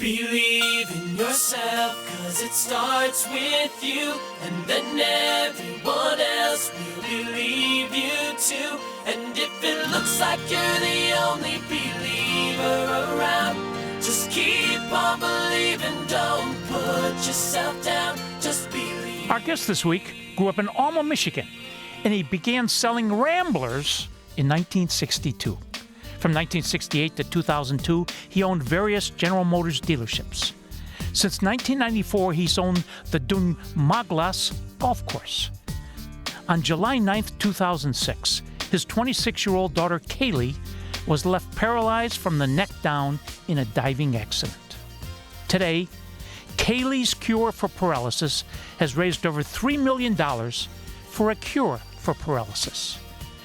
Believe in yourself, 'cause it starts with you, and then everyone else will believe you too. And if it looks like you're the only believer around, just keep on believing, don't put yourself down, just believe. Our guest this week grew up in Alma, Michigan, and he began selling Ramblers in 1962. From 1968 to 2002, he owned various General Motors dealerships. Since 1994, he's owned the Dunmaglas Golf Course. On July 9th, 2006, his 26-year-old daughter, Kaylee, was left paralyzed from the neck down in a diving accident. Today, Kaylee's cure for paralysis has raised over $3 million for a cure for paralysis.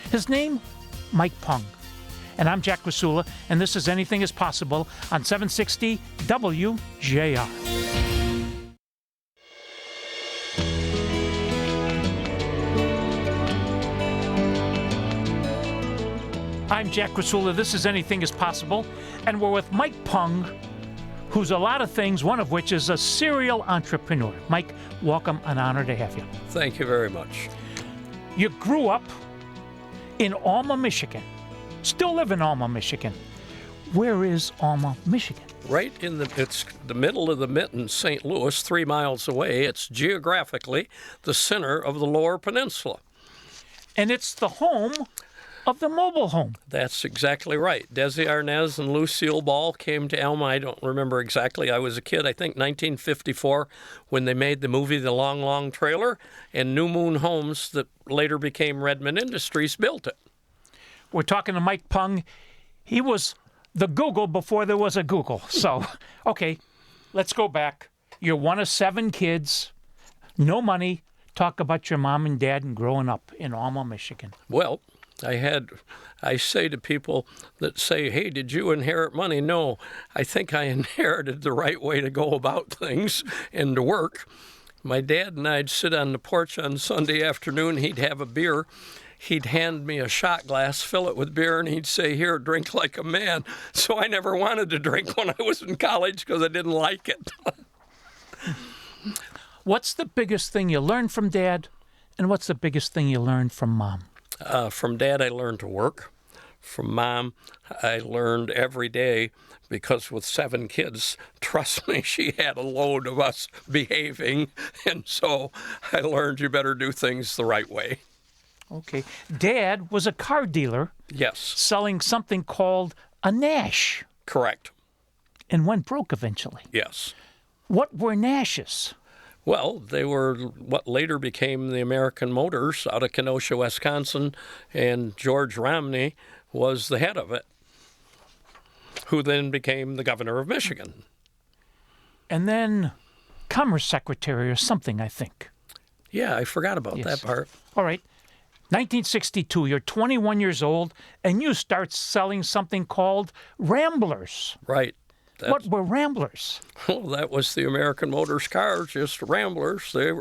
His name, Mike Pung. And I'm Jack Krasula, and this is Anything is Possible on 760 WJR. I'm Jack Krasula, this is Anything is Possible, and we're with Mike Pung, who's a lot of things, one of which is a serial entrepreneur. Mike, welcome, an honor to have you. Thank you very much. You grew up in Alma, Michigan. Still live in Alma, Michigan. Where is Alma, Michigan? Right in it's the middle of the mitten, St. Louis, 3 miles away. It's geographically the center of the Lower Peninsula. And it's the home of the mobile home. That's exactly right. Desi Arnaz and Lucille Ball came to Alma. I don't remember exactly. I was a kid, I think 1954, when they made the movie The Long, Long Trailer, and New Moon Homes, that later became Redmond Industries, built it. We're talking to Mike Pung. He was the Google before there was a Google. So, okay, let's go back. You're one of 7 kids, no money. Talk about your mom and dad and growing up in Alma, Michigan. Well, I say to people that say, hey, did you inherit money? No, I think I inherited the right way to go about things and to work. My dad and I'd sit on the porch on Sunday afternoon. He'd have a beer. He'd hand me a shot glass, fill it with beer, and he'd say, here, drink like a man. So I never wanted to drink when I was in college because I didn't like it. What's the biggest thing you learned from Dad, and what's the biggest thing you learned from Mom? From Dad, I learned to work. From Mom, I learned every day, because with 7 kids, trust me, she had a load of us behaving. And so I learned you better do things the right way. Okay. Dad was a car dealer. Yes. Selling something called a Nash. Correct. And went broke eventually. Yes. What were Nashes? Well, they were what later became the American Motors out of Kenosha, Wisconsin, and George Romney was the head of it, who then became the governor of Michigan. And then Commerce Secretary or something, I think. Yeah, I forgot about that part. All right. 1962, you're 21 years old, and you start selling something called Ramblers. Right. What were Ramblers? Well, that was the American Motors cars, just Ramblers. They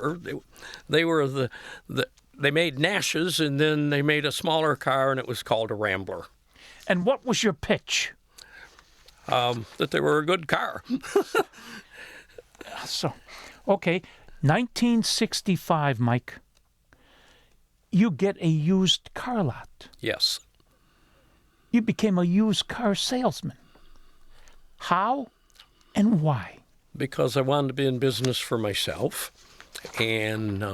made Nashes, and then they made a smaller car, and it was called a Rambler. And what was your pitch? That they were a good car. So, okay, 1965, Mike. You get a used car lot. Yes. You became a used car salesman. How and why? Because I wanted to be in business for myself. And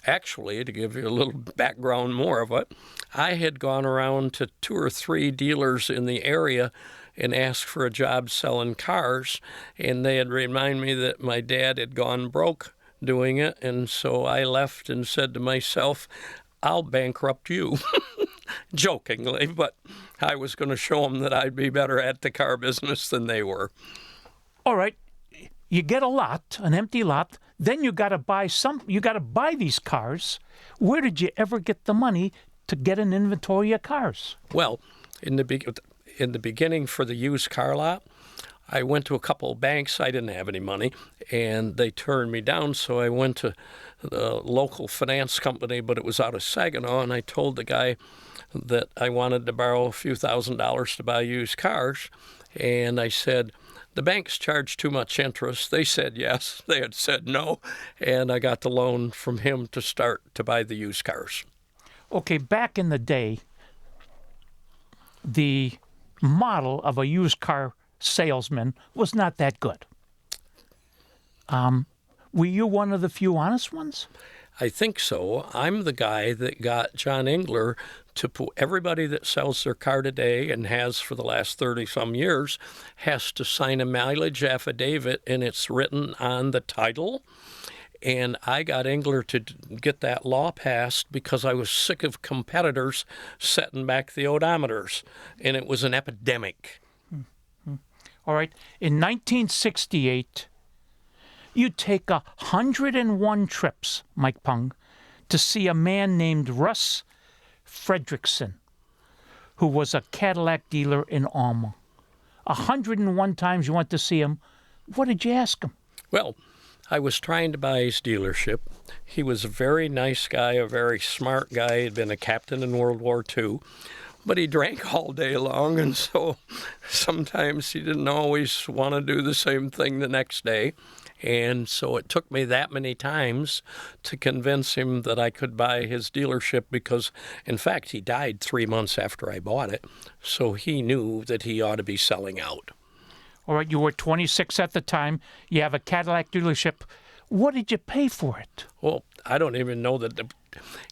actually, to give you a little background more of it, I had gone around to 2 or 3 dealers in the area and asked for a job selling cars. And they had reminded me that my dad had gone broke doing it. And so I left and said to myself, I'll bankrupt you. Jokingly, but I was going to show them that I'd be better at the car business than they were. All right, you get a lot, an empty lot, then you got to buy these cars. Where did you ever get the money to get an inventory of cars? Well, in the beginning for the used car lot, I went to a couple of banks. I didn't have any money, and they turned me down, so I went to the local finance company, but it was out of Saginaw, and I told the guy that I wanted to borrow a few $1,000s to buy used cars, and I said, the banks charged too much interest. They said yes. They had said no. And I got the loan from him to start to buy the used cars. Okay, back in the day, the model of a used car salesman was not that good. Were you one of the few honest ones? I think so. I'm the guy that got John Engler to put everybody that sells their car today and has for the last 30-some years has to sign a mileage affidavit, and it's written on the title. And I got Engler to get that law passed because I was sick of competitors setting back the odometers, and it was an epidemic. All right. In 1968, you take 101 trips, Mike Pung, to see a man named Russ Fredrickson, who was a Cadillac dealer in Alma. 101 times you went to see him. What did you ask him? Well, I was trying to buy his dealership. He was a very nice guy, a very smart guy. He'd been a captain in World War II. But he drank all day long, and so sometimes he didn't always want to do the same thing the next day. And so it took me that many times to convince him that I could buy his dealership because, in fact, he died 3 months after I bought it. So he knew that he ought to be selling out. All right, you were 26 at the time. You have a Cadillac dealership. What did you pay for it? Well, I don't even know that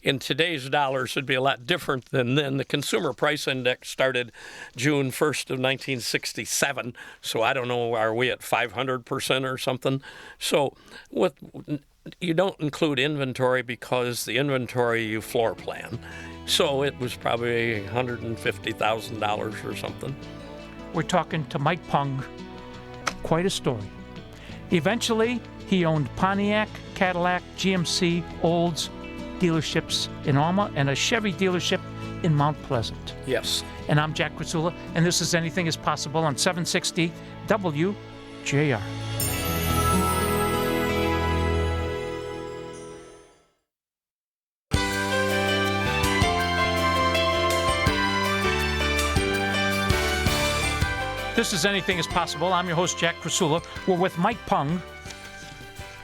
in today's dollars it'd be a lot different than then. The Consumer Price Index started June 1st of 1967, so I don't know, are we at 500% or something? So you don't include inventory because the inventory you floor plan. So it was probably $150,000 or something. We're talking to Mike Pung. Quite a story. Eventually, he owned Pontiac, Cadillac, GMC, Olds dealerships in Alma and a Chevy dealership in Mount Pleasant. Yes. And I'm Jack Krasula, and this is Anything is Possible on 760 WJR. This is Anything is Possible. I'm your host, Jack Krasula. We're with Mike Pung.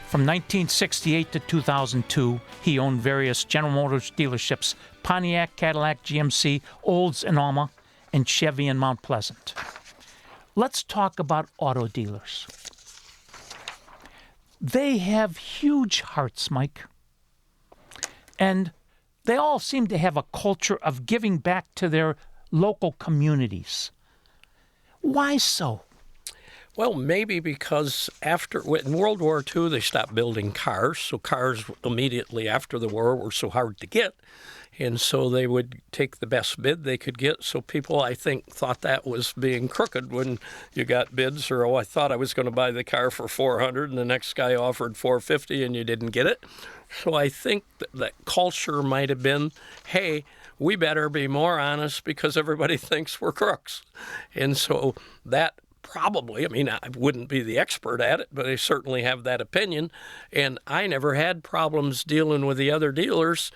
From 1968 to 2002, he owned various General Motors dealerships, Pontiac, Cadillac, GMC, Olds in Alma, and Chevy in Mount Pleasant. Let's talk about auto dealers. They have huge hearts, Mike. And they all seem to have a culture of giving back to their local communities. Why so? Well, maybe because in World War II, they stopped building cars, so cars immediately after the war were so hard to get, and so they would take the best bid they could get. So people, I think, thought that was being crooked when you got bids, or, I thought I was going to buy the car for $400, and the next guy offered $450, and you didn't get it. So I think that culture might have been, hey, we better be more honest because everybody thinks we're crooks. And so that probably, I wouldn't be the expert at it, but I certainly have that opinion. And I never had problems dealing with the other dealers.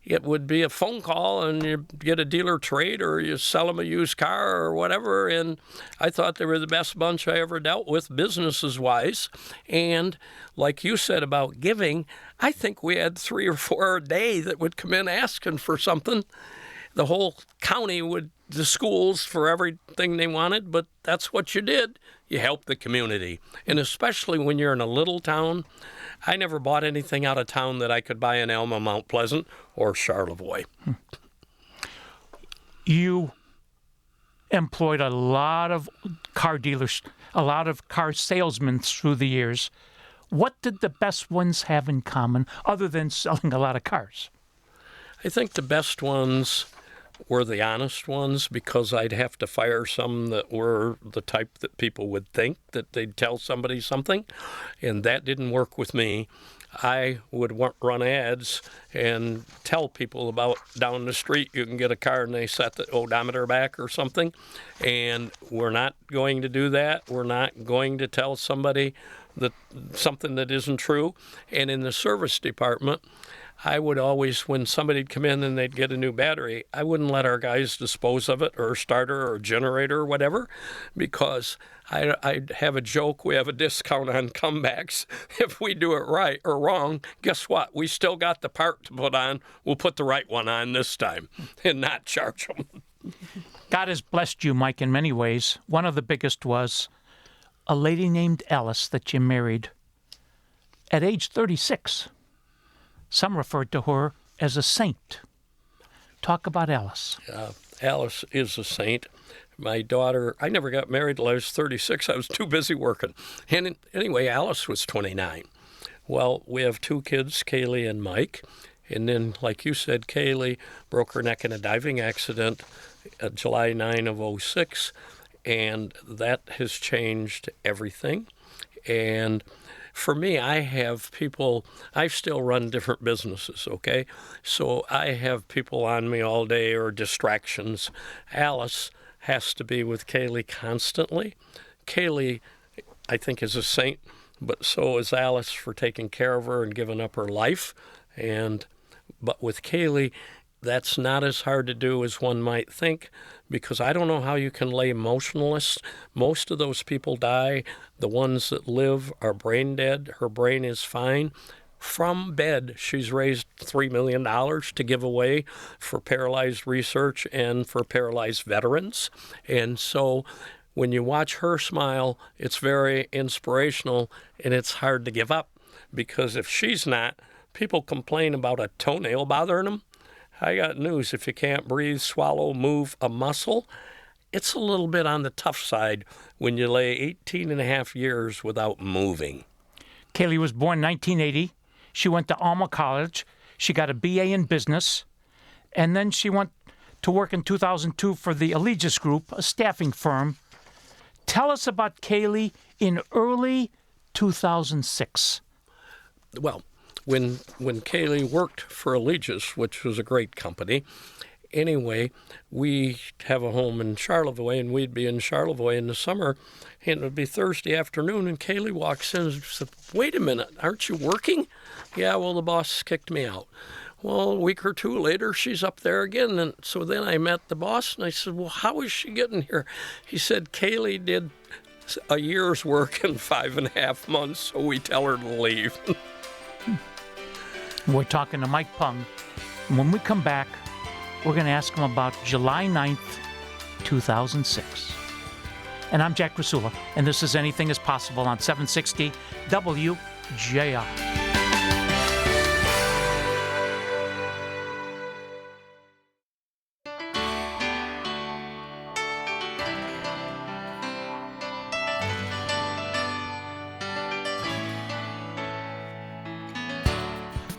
It would be a phone call and you get a dealer trade or you sell them a used car or whatever. And I thought they were the best bunch I ever dealt with businesses-wise. And like you said about giving, I think we had 3 or 4 a day that would come in asking for something. The whole county the schools for everything they wanted, but that's what you did. You helped the community. And especially when you're in a little town, I never bought anything out of town that I could buy in Alma, Mount Pleasant, or Charlevoix. You employed a lot of car dealers, a lot of car salesmen through the years. What did the best ones have in common other than selling a lot of cars? I think the best ones were the honest ones because I'd have to fire some that were the type that people would think that they'd tell somebody something, and that didn't work with me. I would run ads and tell people about down the street you can get a car and they set the odometer back or something, and we're not going to do that. We're not going to tell somebody that something that isn't true. And in the service department, I would always, when somebody'd come in and they'd get a new battery, I wouldn't let our guys dispose of it, or a starter or a generator or whatever, because I'd have a joke. We have a discount on comebacks. If we do it right or wrong, guess what? We still got the part to put on. We'll put the right one on this time and not charge them. God has blessed you, Mike, in many ways. One of the biggest was a lady named Alice that you married at age 36. Some referred to her as a saint. Talk about Alice. Alice is a saint. My daughter, I never got married till I was 36. I was too busy working. And anyway, Alice was 29. Well, we have two kids, Kaylee and Mike. And then, like you said, Kaylee broke her neck in a diving accident July 9 of '06, and that has changed everything. And for me, I have people, I still run different businesses, okay? So I have people on me all day, or distractions. Alice has to be with Kaylee constantly. Kaylee, I think, is a saint, but so is Alice for taking care of her and giving up her life. But with Kaylee, that's not as hard to do as one might think, because I don't know how you can lay motionless. Most of those people die. The ones that live are brain dead. Her brain is fine. From bed, she's raised $3 million to give away for paralyzed research and for paralyzed veterans. And so when you watch her smile, it's very inspirational, and it's hard to give up, because if she's not, people complain about a toenail bothering them. I got news. If you can't breathe, swallow, move a muscle, it's a little bit on the tough side when you lay 18 and a half years without moving. Kaylee was born 1980. She went to Alma College. She got a BA in business. And then she went to work in 2002 for the Allegis Group, a staffing firm. Tell us about Kaylee in early 2006. Well, when Kaylee worked for Allegis, which was a great company, anyway, we have a home in Charlevoix, and we'd be in Charlevoix in the summer, and it would be Thursday afternoon, and Kaylee walks in and said, "Wait a minute, aren't you working?" "Yeah, well, the boss kicked me out." Well, a week or two later, she's up there again, and so then I met the boss, and I said, "Well, how is she getting here?" He said, "Kaylee did a year's work in 5.5 months, so we tell her to leave." We're talking to Mike Pung. And when we come back, we're going to ask him about July 9th, 2006. And I'm Jack Krasula, and this is Anything is Possible on 760 WJR.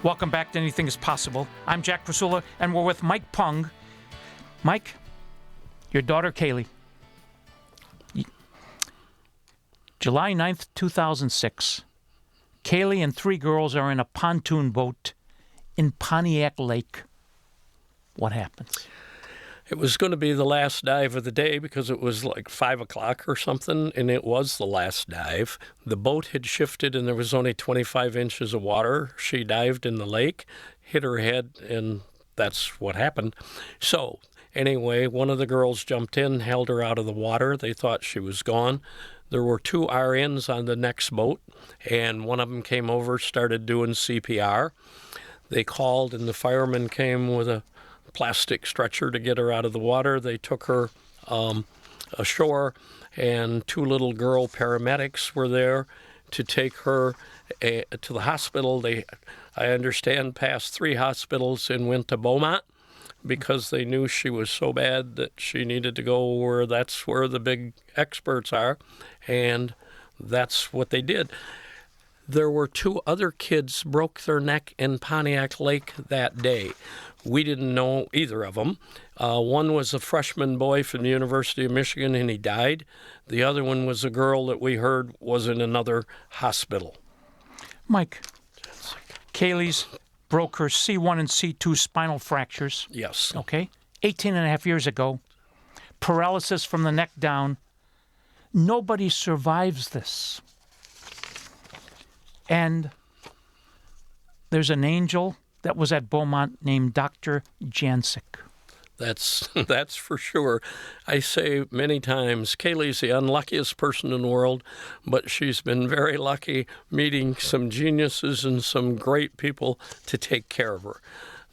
Welcome back to Anything is Possible. I'm Jack Krasula, and we're with Mike Pung. Mike, your daughter Kaylee. July 9th, 2006. Kaylee and 3 girls are in a pontoon boat in Pontiac Lake. What happens? It was going to be the last dive of the day, because it was like 5 o'clock or something, and it was the last dive. The boat had shifted, and there was only 25 inches of water. She dived in the lake, hit her head, and that's what happened. So anyway, one of the girls jumped in, held her out of the water. They thought she was gone. There were 2 RNs on the next boat, and one of them came over, started doing CPR. They called, and the firemen came with a plastic stretcher to get her out of the water. They took her ashore, and 2 little girl paramedics were there to take her to the hospital. They, I understand, passed 3 hospitals and went to Beaumont, because they knew she was so bad that she needed to go where that's where the big experts are, and that's what they did. There were 2 other kids broke their neck in Pontiac Lake that day. We didn't know either of them. One was a freshman boy from the University of Michigan, and he died. The other one was a girl that we heard was in another hospital. Mike, Kaylee's broke her C1 and C2 spinal fractures. Yes. Okay? 18 and a half years ago. Paralysis from the neck down. Nobody survives this. And there's an angel that was at Beaumont named Dr. Jancic. That's for sure. I say many times, Kaylee's the unluckiest person in the world, but she's been very lucky meeting some geniuses and some great people to take care of her.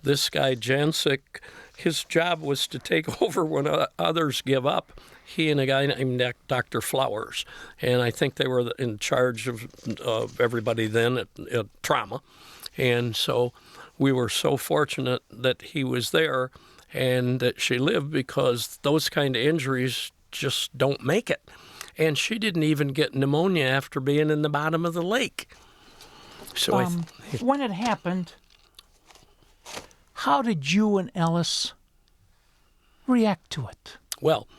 This guy, Jancic, his job was to take over when others give up. He and a guy named Dr. Flowers, and I think they were in charge of everybody then at trauma. And so we were so fortunate that he was there and that she lived, because those kind of injuries just don't make it. And she didn't even get pneumonia after being in the bottom of the lake. So when it happened, how did you and Ellis react to it? Well,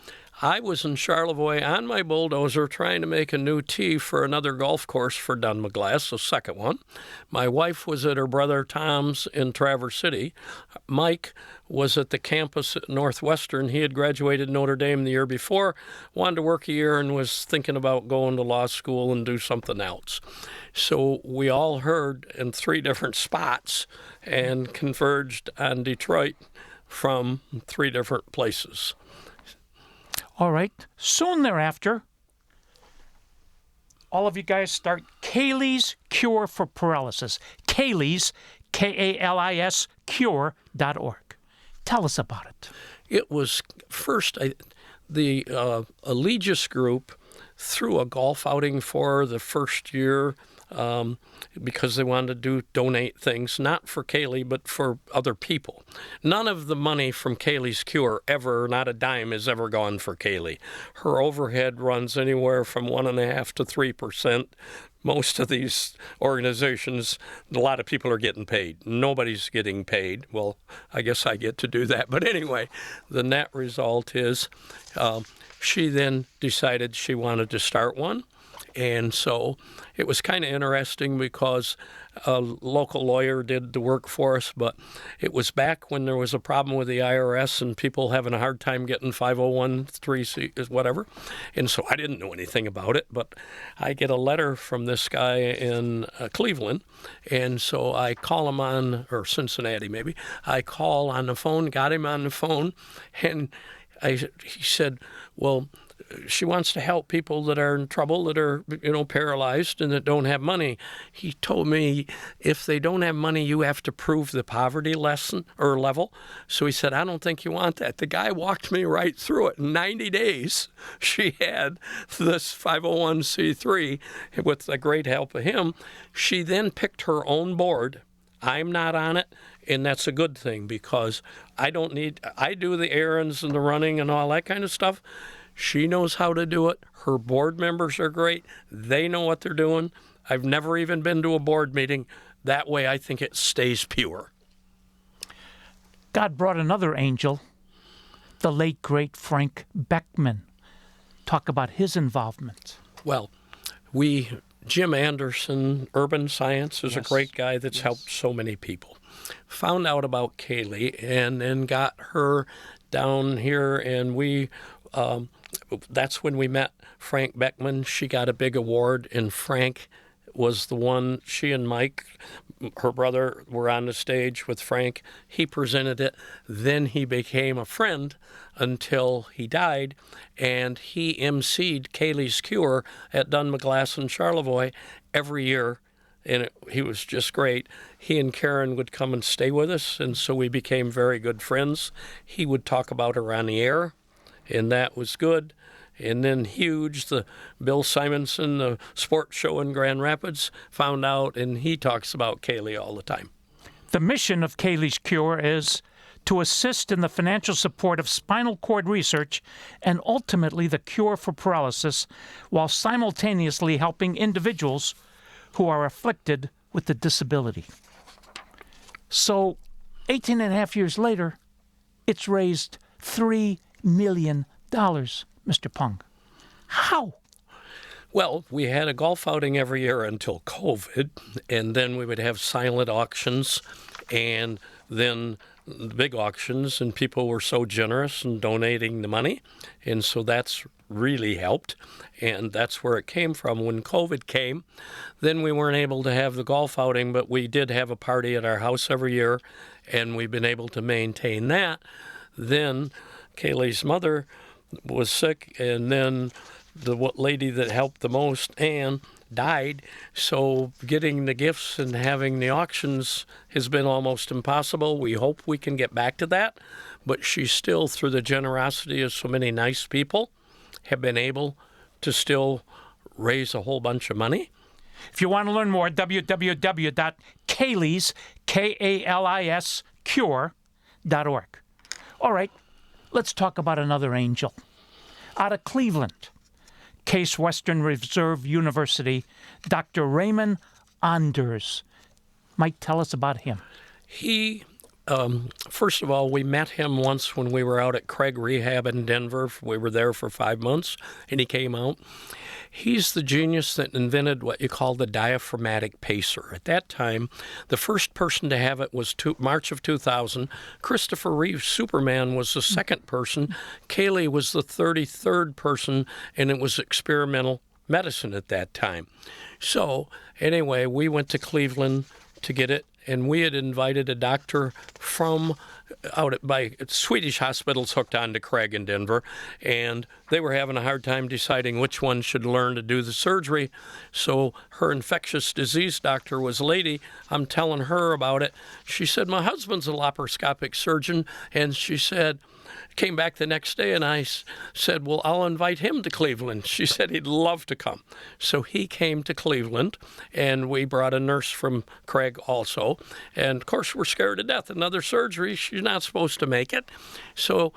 I was in Charlevoix on my bulldozer trying to make a new tee for another golf course for Dunmaglass, the second one. My wife was at her brother Tom's in Traverse City. Mike was at the campus at Northwestern. He had graduated Notre Dame the year before, wanted to work a year, and was thinking about going to law school and do something else. So we all heard in 3 different spots and converged on Detroit from 3 different places. All right. Soon thereafter, all of you guys start Kaylee's Cure for Paralysis. Kaylee's, K-A-L-I-S, cure.org. Tell us about it. It was first the Allegis group threw a golf outing for the first year because they wanted to donate things, not for Kaylee, but for other people. None of the money from Kaylee's Cure ever, not a dime, has ever gone for Kaylee. Her overhead runs anywhere from 1.5% to 3%. Most of these organizations, a lot of people are getting paid. Nobody's getting paid. Well, I guess I get to do that. But anyway, the net result is she then decided she wanted to start one. And so it was kind of interesting because a local lawyer did the work for us, but it was back when there was a problem with the IRS and people having a hard time getting 501(c)(3), whatever. And so I didn't know anything about it, but I get a letter from this guy in Cleveland, and so I call him on, or Cincinnati maybe, I call on the phone, got him on the phone, and he said, well, she wants to help people that are in trouble, that are, paralyzed and that don't have money. He told me, if they don't have money, you have to prove the poverty level. So he said, I don't think you want that. The guy walked me right through it. In 90 days, she had this 501(c)(3 with the great help of him. She then picked her own board. I'm not on it. And that's a good thing, because I do the errands and the running and all that kind of stuff. She knows how to do it. Her board members are great. They know what they're doing. I've never even been to a board meeting. That way, I think it stays pure. God brought another angel, the late, great Frank Beckman. Talk about his involvement. Well, Jim Anderson, Urban Science, is a great guy that's helped so many people. Found out about Kaylee and then got her down here, and that's when we met Frank Beckman. She got a big award, and Frank was the one. She and Mike, her brother, were on the stage with Frank. He presented it. Then he became a friend until he died, and he emceed Kaylee's Cure at Dunmaglass in Charlevoix every year, and he was just great. He and Karen would come and stay with us, and so we became very good friends. He would talk about her on the air, and that was good. And then Huge, the Bill Simonson, the sports show in Grand Rapids, found out, and he talks about Kaylee all the time. The mission of Kaylee's Cure is to assist in the financial support of spinal cord research and ultimately the cure for paralysis, while simultaneously helping individuals who are afflicted with the disability. So 18 and a half years later, it's raised $3 million. Mr. Pung. How? Well, we had a golf outing every year until COVID, and then we would have silent auctions, and then the big auctions, and people were so generous in donating the money, and so that's really helped, and that's where it came from. When COVID came, then we weren't able to have the golf outing, but we did have a party at our house every year, and we've been able to maintain that. Then Kaylee's mother was sick, and then the lady that helped the most, Anne, died, so getting the gifts and having the auctions has been almost impossible. We hope we can get back to that, but she's still, through the generosity of so many nice people, have been able to still raise a whole bunch of money. If you want to learn more, www.kaylees, K-A-L-I-S, cure.org. All right, let's talk about another angel. Out of Cleveland, Case Western Reserve University, Dr. Raymond Anders. Mike, tell us about him. He, first of all, we met him once when we were out at Craig Rehab in Denver. We were there for 5 months, and he came out. He's the genius that invented what you call the diaphragmatic pacer. At that time, the first person to have it was March of 2000. Christopher Reeve, Superman, was the second person. Kaylee was the 33rd person, and it was experimental medicine at that time. So anyway, we went to Cleveland to get it, and we had invited a doctor from by Swedish hospitals hooked on to Craig in Denver, and they were having a hard time deciding which one should learn to do the surgery. So her infectious disease doctor was a lady. I'm telling her about it. She said, my husband's a laparoscopic surgeon, and she said, came back the next day, and I said, well, I'll invite him to Cleveland. She said he'd love to come. So he came to Cleveland, and we brought a nurse from Craig also. And, of course, we're scared to death. Another surgery, she's not supposed to make it. So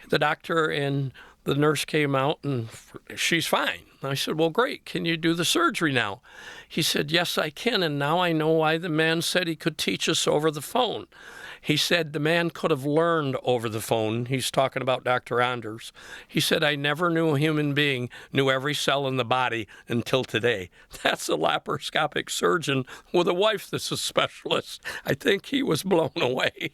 the doctor and the nurse came out, and she's fine. I said, well, great. Can you do the surgery now? He said, yes, I can, and now I know why the man said he could teach us over the phone. He said the man could have learned over the phone. He's talking about Dr. Anders. He said, I never knew a human being knew every cell in the body until today. That's a laparoscopic surgeon with a wife that's a specialist. I think he was blown away.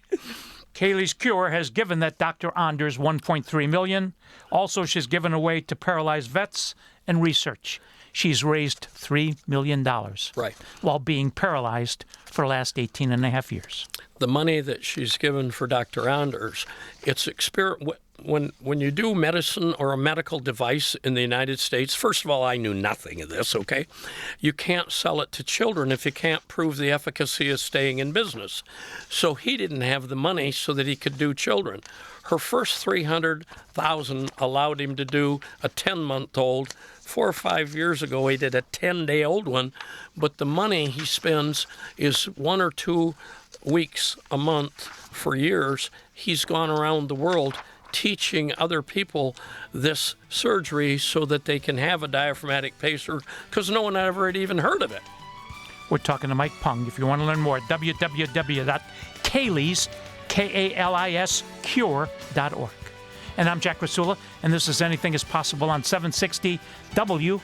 Kaylee's Cure has given that Dr. Anders $1.3 million. Also, she's given away to paralyzed vets and research. She's raised $3 million right, while being paralyzed for the last 18 and a half years. The money that she's given for Dr. Anders, it's when you do medicine or a medical device in the United States, first of all, I knew nothing of this, okay? You can't sell it to children if you can't prove the efficacy of staying in business. So he didn't have the money so that he could do children. Her first $300,000 allowed him to do a 10-month-old. 4 or 5 years ago, he did a 10-day-old one, but the money he spends is 1 or 2 weeks a month for years. He's gone around the world teaching other people this surgery so that they can have a diaphragmatic pacer, because no one ever had even heard of it. We're talking to Mike Pung. If you want to learn more, www.kaylees, K-A-L-I-S, cure.org. And I'm Jack Krasula, and this is Anything is Possible on 760 WJR.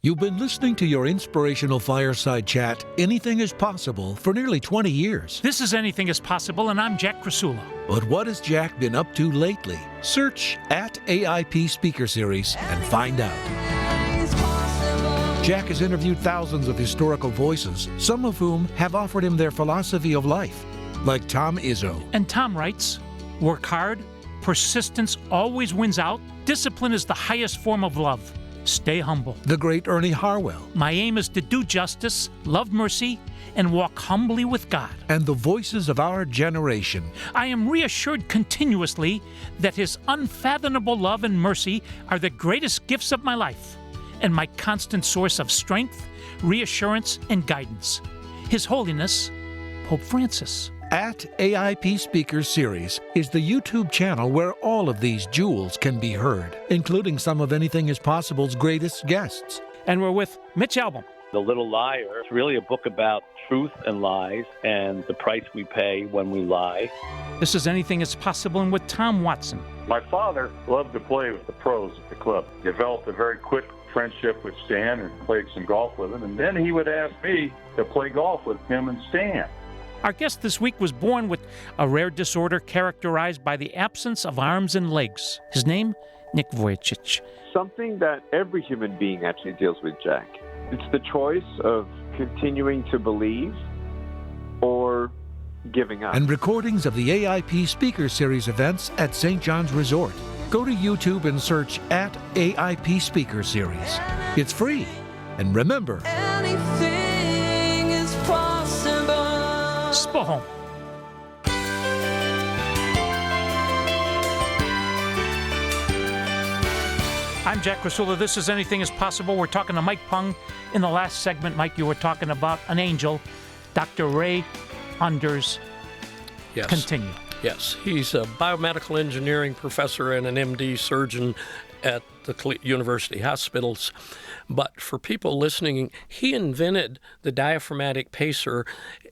You've been listening to your inspirational fireside chat, Anything is Possible, for nearly 20 years. This is Anything is Possible, and I'm Jack Krasula. But what has Jack been up to lately? Search @AIP Speaker Series and find out. Jack has interviewed thousands of historical voices, some of whom have offered him their philosophy of life, like Tom Izzo. And Tom writes, work hard, persistence always wins out, discipline is the highest form of love. Stay humble. The great Ernie Harwell. My aim is to do justice, love mercy, and walk humbly with God. And the voices of our generation. I am reassured continuously that His unfathomable love and mercy are the greatest gifts of my life and my constant source of strength, reassurance, and guidance. His Holiness, Pope Francis. @AIP Speakers Series is the YouTube channel where all of these jewels can be heard, including some of Anything is Possible's greatest guests. And we're with Mitch Albom, The Little Liar is really a book about truth and lies and the price we pay when we lie. This is Anything is Possible, and with Tom Watson. My father loved to play with the pros at the club. Developed a very quick friendship with Stan and played some golf with him. And then he would ask me to play golf with him and Stan. Our guest this week was born with a rare disorder characterized by the absence of arms and legs. His name, Nick Vujicic. Something that every human being actually deals with, Jack. It's the choice of continuing to believe or giving up. And recordings of the AIP Speaker Series events at St. John's Resort. Go to YouTube and search at AIP Speaker Series. It's free. And remember, Anything is possible. Spohome. I'm Jack Krasula. This is Anything is Possible. We're talking to Mike Pung. In the last segment, Mike, you were talking about an angel, Dr. Ray Unders. Yes. Continue. Yes, he's a biomedical engineering professor and an MD surgeon at the university hospitals. But for people listening, he invented the diaphragmatic pacer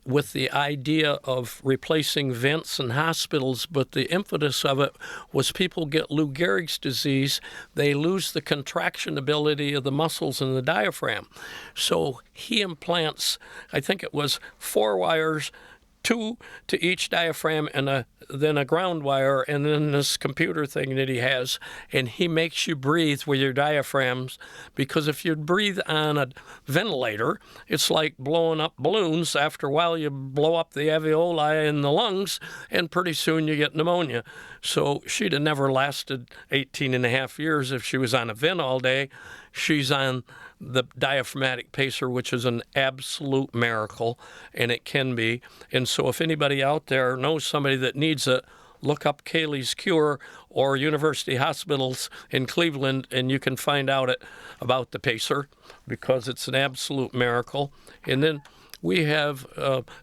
with the idea of replacing vents in hospitals, but the impetus of it was people get Lou Gehrig's disease. They lose the contraction ability of the muscles in the diaphragm. So he implants, I think it was 4 wires, 2 to each diaphragm, and then a ground wire, and then this computer thing that he has, and he makes you breathe with your diaphragms, because if you breathe on a ventilator, it's like blowing up balloons. After a while, you blow up the alveoli in the lungs, and pretty soon you get pneumonia. So she'd have never lasted 18 and a half years if she was on a vent all day. She's on the diaphragmatic pacer, which is an absolute miracle, and it can be. And so if anybody out there knows somebody that needs it, look up Kaylee's Cure or University Hospitals in Cleveland, and you can find out about the pacer, because it's an absolute miracle. And then we have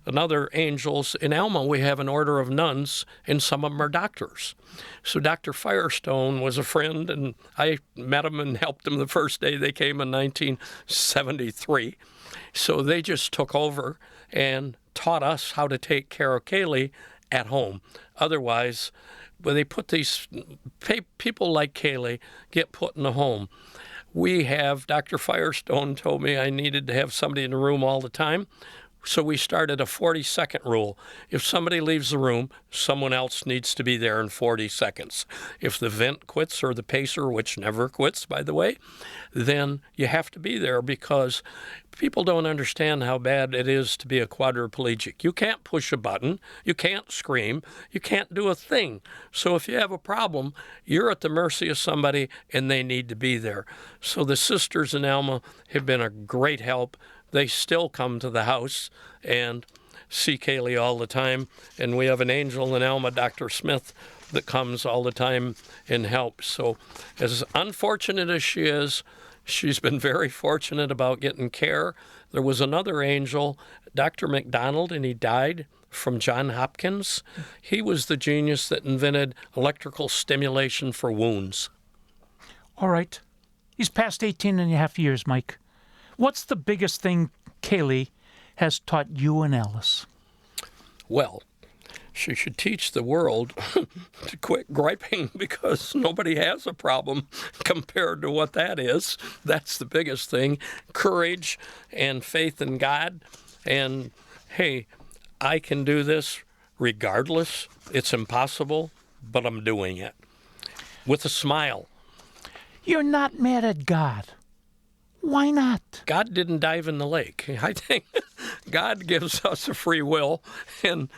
another angels. In Alma, we have an order of nuns, and some of them are doctors. So Dr. Firestone was a friend, and I met him and helped him the first day they came in 1973. So they just took over and taught us how to take care of Kaylee at home. Otherwise, when they put these people like Kaylee get put in the home, we have, Dr. Firestone told me I needed to have somebody in the room all the time. So we started a 40-second rule. If somebody leaves the room, someone else needs to be there in 40 seconds. If the vent quits, or the pacer, which never quits, by the way, then you have to be there, because people don't understand how bad it is to be a quadriplegic. You can't push a button. You can't scream. You can't do a thing. So if you have a problem, you're at the mercy of somebody, and they need to be there. So the sisters in Alma have been a great help. They still come to the house and see Kaylee all the time. And we have an angel in Alma, Dr. Smith, that comes all the time and helps. So as unfortunate as she is, she's been very fortunate about getting care. There was another angel, Dr. McDonald, and he died from Johns Hopkins. He was the genius that invented electrical stimulation for wounds. All right. He's past 18 and a half years, Mike. What's the biggest thing Kaylee has taught you and Alice? Well, she should teach the world to quit griping, because nobody has a problem compared to what that is. That's the biggest thing. Courage and faith in God. And, hey, I can do this regardless. It's impossible, but I'm doing it. With a smile. You're not mad at God. Why not? God didn't dive in the lake. I think God gives us a free will, and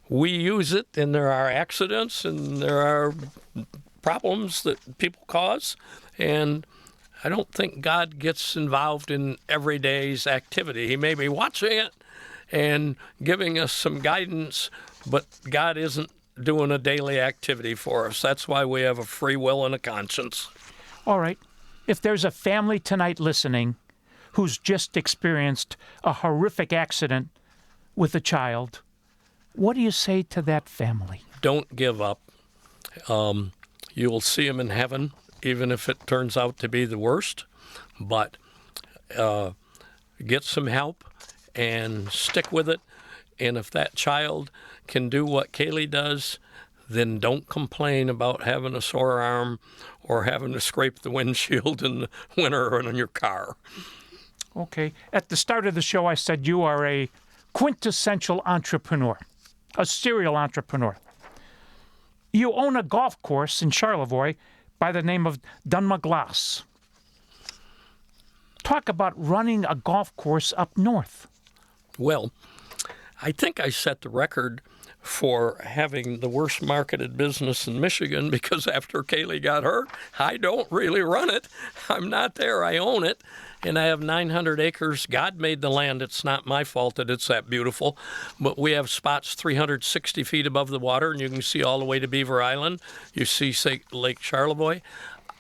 we use it, and there are accidents, and there are problems that people cause, and I don't think God gets involved in everyday's activity. He may be watching it and giving us some guidance, but God isn't doing a daily activity for us. That's why we have a free will and a conscience. All right. If there's a family tonight listening who's just experienced a horrific accident with a child, what do you say to that family? Don't give up. You will see him in heaven, even if it turns out to be the worst. But get some help and stick with it. And if that child can do what Kaylee does, then don't complain about having a sore arm or having to scrape the windshield in the winter on your car. Okay. At the start of the show, I said you are a quintessential entrepreneur, a serial entrepreneur. You own a golf course in Charlevoix by the name of Dunmaglass. Talk about running a golf course up north. Well, I think I set the record for having the worst marketed business in Michigan because after Kaylee got hurt, I don't really run it. I'm not there. I own it, and I have 900 acres. God made the land. It's not my fault that it's that beautiful, but we have spots 360 feet above the water, and you can see all the way to Beaver Island. You see, say, Lake Charlevoix.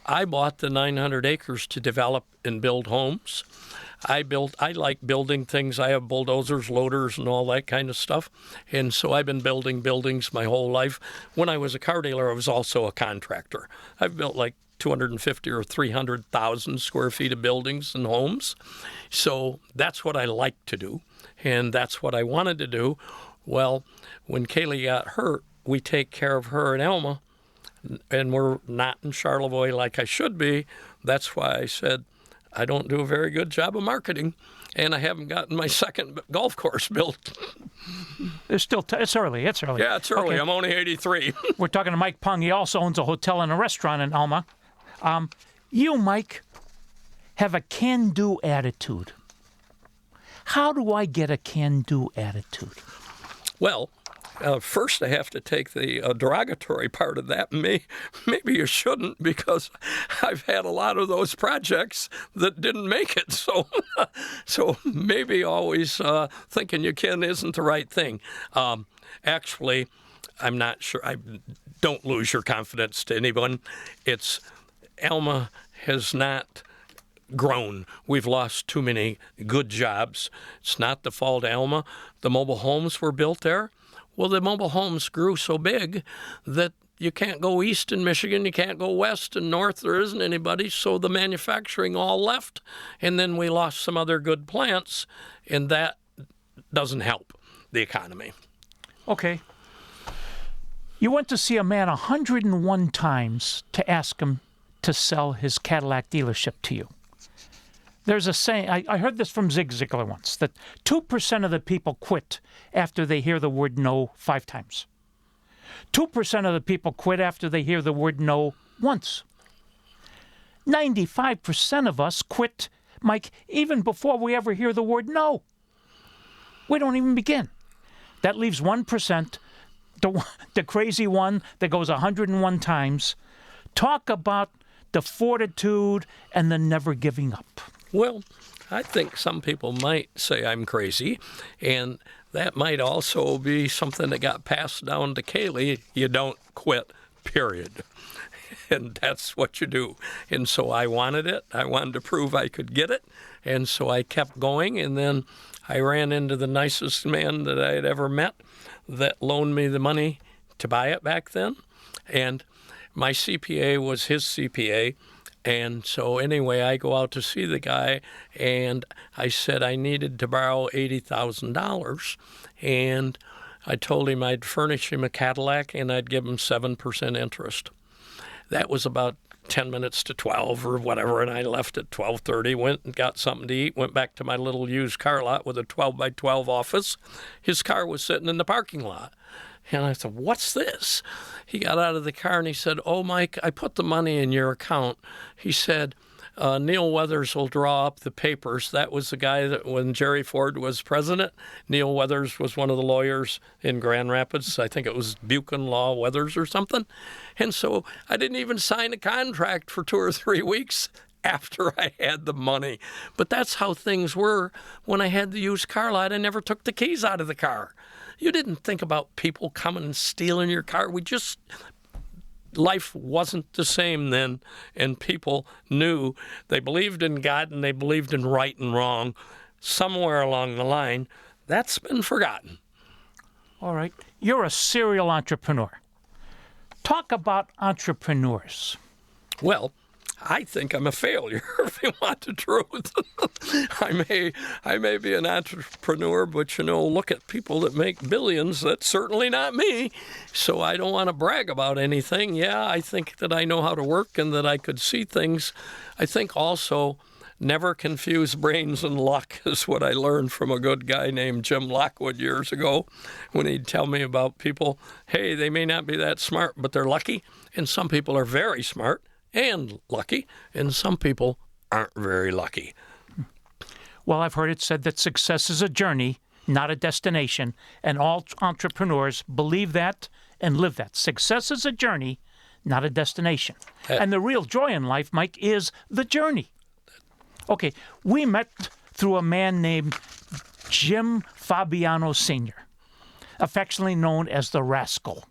I bought the 900 acres to develop and build homes. I like building things. I have bulldozers, loaders, and all that kind of stuff. And so I've been building buildings my whole life. When I was a car dealer, I was also a contractor. I've built like 250 or 300,000 square feet of buildings and homes. So that's what I like to do. And that's what I wanted to do. Well, when Kaylee got hurt, we take care of her and Elma. And we're not in Charlevoix like I should be. That's why I said, I don't do a very good job of marketing, and I haven't gotten my second golf course built. It's still it's early. It's early. Yeah, it's early. Okay. I'm only 83. We're talking to Mike Pung. He also owns a hotel and a restaurant in Alma. You, Mike, have a can-do attitude. How do I get a can-do attitude? Well, first I have to take the derogatory part of that. Maybe you shouldn't, because I've had a lot of those projects that didn't make it. So maybe always thinking you can isn't the right thing. Actually, I'm not sure. I don't lose your confidence to anyone. It's Alma has not grown. We've lost too many good jobs. It's not the fault of Alma. The mobile homes were built there. Well, the mobile homes grew so big that you can't go east in Michigan, you can't go west and north, there isn't anybody, so the manufacturing all left, and then we lost some other good plants, and that doesn't help the economy. Okay. You went to see a man 101 times to ask him to sell his Cadillac dealership to you. There's a saying, I heard this from Zig Ziglar once, that 2% of the people quit after they hear the word no 5 times. 2% of the people quit after they hear the word no once. 95% of us quit, Mike, even before we ever hear the word no. We don't even begin. That leaves 1%, the crazy one that goes 101 times. Talk about the fortitude and the never giving up. Well, I think some people might say I'm crazy, and that might also be something that got passed down to Kaylee. You don't quit, period. And that's what you do. And so I wanted it. I wanted to prove I could get it. And so I kept going, and then I ran into the nicest man that I had ever met that loaned me the money to buy it back then. And my CPA was his CPA. And so anyway, I go out to see the guy, and I said I needed to borrow $80,000. And I told him I'd furnish him a Cadillac, and I'd give him 7% interest. That was about 10 minutes to 12 or whatever, and I left at 12:30, went and got something to eat, went back to my little used car lot with a 12-by-12 office. His car was sitting in the parking lot. And I said, what's this? He got out of the car and he said, oh, Mike, I put the money in your account. He said, Neil Weathers will draw up the papers. That was the guy that when Jerry Ford was president, Neil Weathers was one of the lawyers in Grand Rapids. I think it was Buchan Law Weathers or something. And so I didn't even sign a contract for 2 or 3 weeks after I had the money. But that's how things were when I had the used car lot. I never took the keys out of the car. You didn't think about people coming and stealing your car. Life wasn't the same then, and people knew they believed in God and they believed in right and wrong. Somewhere along the line, that's been forgotten. All right. You're a serial entrepreneur. Talk about entrepreneurs. Well, I think I'm a failure, if you want the truth. I may be an entrepreneur, but, look at people that make billions. That's certainly not me. So I don't want to brag about anything. Yeah, I think that I know how to work and that I could see things. I think also never confuse brains and luck is what I learned from a good guy named Jim Lockwood years ago when he'd tell me about people. Hey, they may not be that smart, but they're lucky. And some people are very smart and lucky, and some people aren't very lucky. Well, I've heard it said that success is a journey, not a destination, and all entrepreneurs believe that and live that. Success is a journey, not a destination. And the real joy in life, Mike, is the journey. Okay, we met through a man named Jim Fabiano Sr., affectionately known as the Rascal.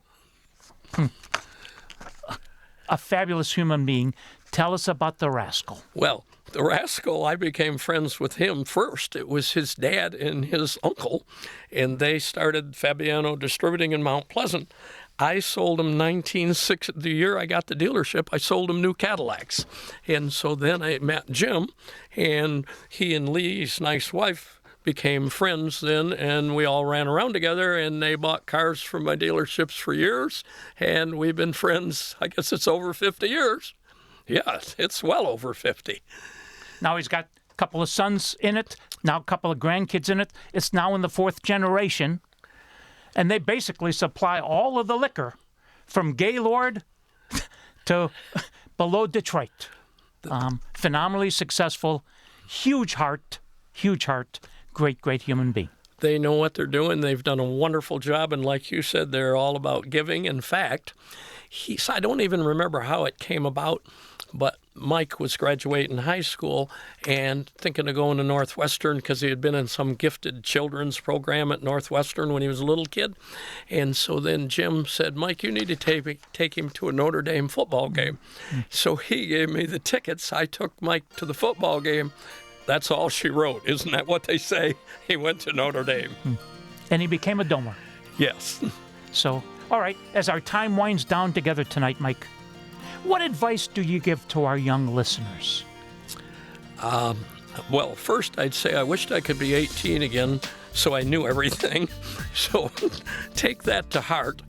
A fabulous human being. Tell us about the Rascal. Well, the Rascal, I became friends with him first. It was his dad and his uncle, and they started Fabiano Distributing in Mount Pleasant. I sold him the year I got the dealership, I sold him new Cadillacs. And so then I met Jim, and he and Lee's nice wife became friends then, and we all ran around together, and they bought cars from my dealerships for years, and we've been friends, I guess it's over 50 years. Yeah, it's well over 50. Now he's got a couple of sons in it, now a couple of grandkids in it. It's now in the 4th generation, and they basically supply all of the liquor from Gaylord to below Detroit. Phenomenally successful, huge heart, great human being. They know what they're doing. They've done a wonderful job, and like you said, they're all about giving. In fact, I don't even remember how it came about, but Mike was graduating high school and thinking of going to Northwestern because he had been in some gifted children's program at Northwestern when he was a little kid. And so then Jim said, Mike, you need to take him to a Notre Dame football game. So he gave me the tickets. I took Mike to the football game. That's all she wrote. Isn't that what they say? He went to Notre Dame. And he became a Domer. Yes. So, all right, as our time winds down together tonight, Mike, what advice do you give to our young listeners? Well, first I'd say I wished I could be 18 again so I knew everything. So take that to heart.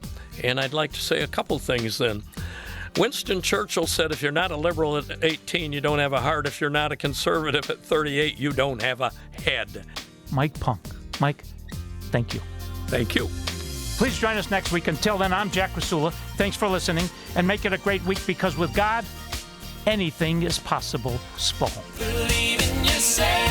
And I'd like to say a couple things then. Winston Churchill said, if you're not a liberal at 18, you don't have a heart. If you're not a conservative at 38, you don't have a head. Mike Pung. Mike, thank you. Thank you. Please join us next week. Until then, I'm Jack Krasula. Thanks for listening, and make it a great week, because with God, anything is possible. Spohom. Believe in yourself.